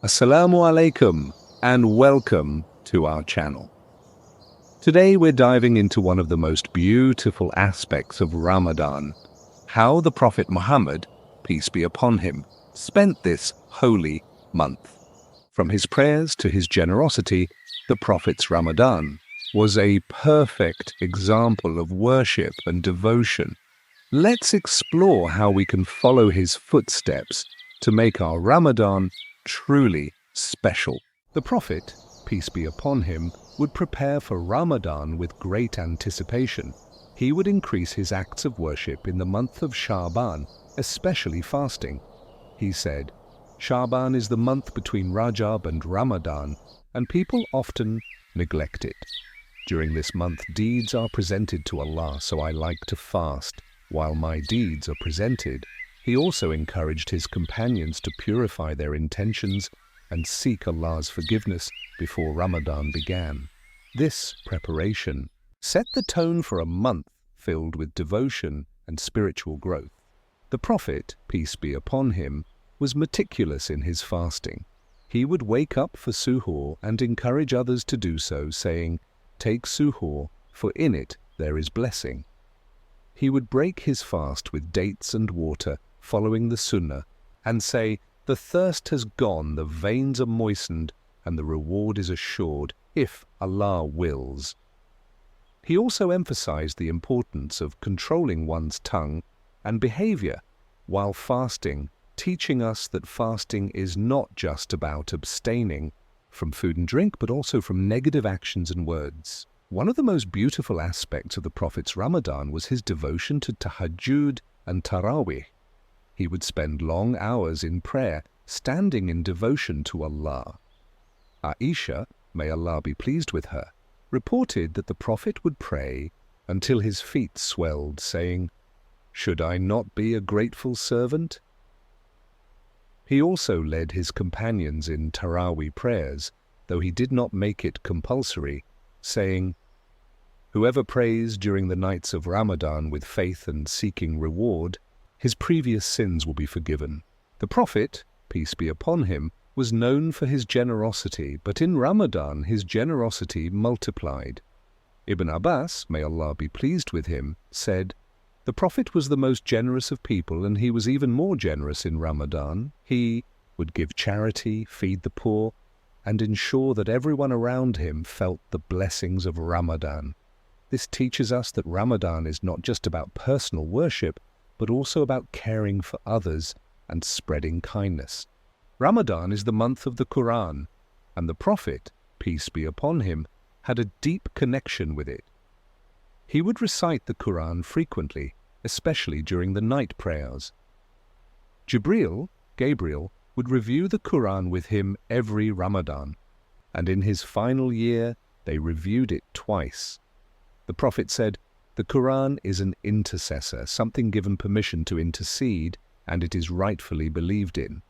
Assalamu alaikum and welcome to our channel. Today we're diving into one of the most beautiful aspects of Ramadan, how the Prophet Muhammad, peace be upon him, spent this holy month. From his prayers to his generosity, the Prophet's Ramadan was a perfect example of worship and devotion. Let's explore how we can follow his footsteps to make our Ramadan truly special. The Prophet, peace be upon him, would prepare for Ramadan with great anticipation. He would increase his acts of worship in the month of Sha'ban, especially fasting. He said, "Sha'ban is the month between Rajab and Ramadan, and people often neglect it. During this month, deeds are presented to Allah, so I like to fast. While my deeds are presented," he also encouraged his companions to purify their intentions and seek Allah's forgiveness before Ramadan began. This preparation set the tone for a month filled with devotion and spiritual growth. The Prophet, peace be upon him, was meticulous in his fasting. He would wake up for suhoor and encourage others to do so, saying, "Take suhoor, for in it there is blessing." He would break his fast with dates and water, following the sunnah, and say, "The thirst has gone, the veins are moistened, and the reward is assured, if Allah wills." He also emphasized the importance of controlling one's tongue and behavior while fasting, teaching us that fasting is not just about abstaining from food and drink, but also from negative actions and words. One of the most beautiful aspects of the Prophet's Ramadan was his devotion to Tahajjud and Tarawih. He would spend long hours in prayer, standing in devotion to Allah. Aisha, may Allah be pleased with her, reported that the Prophet would pray until his feet swelled, saying, "Should I not be a grateful servant?" He also led his companions in Tarawih prayers, though he did not make it compulsory, saying, "Whoever prays during the nights of Ramadan with faith and seeking reward, his previous sins will be forgiven." The Prophet, peace be upon him, was known for his generosity, but in Ramadan his generosity multiplied. Ibn Abbas, may Allah be pleased with him, said, "The Prophet was the most generous of people, and he was even more generous in Ramadan. He would give charity, feed the poor, and ensure that everyone around him felt the blessings of Ramadan." This teaches us that Ramadan is not just about personal worship, but also about caring for others and spreading kindness. Ramadan is the month of the Quran, and the Prophet, peace be upon him, had a deep connection with it. He would recite the Quran frequently, especially during the night prayers. Gabriel, would review the Quran with him every Ramadan, and in his final year they reviewed it twice. The Prophet said, "The Quran is an intercessor, something given permission to intercede, and it is rightfully believed in.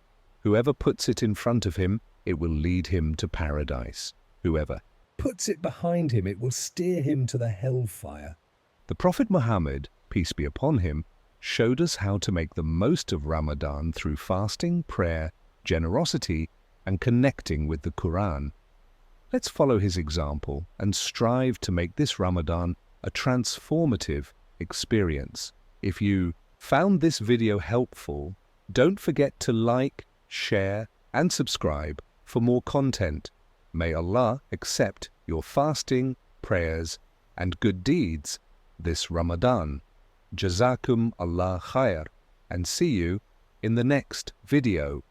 Whoever puts it in front of him, it will lead him to paradise. Whoever puts it behind him, it will steer him to the hellfire." The Prophet Muhammad, peace be upon him, showed us how to make the most of Ramadan through fasting, prayer, generosity, and connecting with the Quran. Let's follow his example and strive to make this Ramadan a transformative experience. If you found this video helpful, don't forget to like, share, and subscribe for more content. May Allah accept your fasting, prayers, and good deeds this Ramadan. Jazakum Allah khair, and see you in the next video.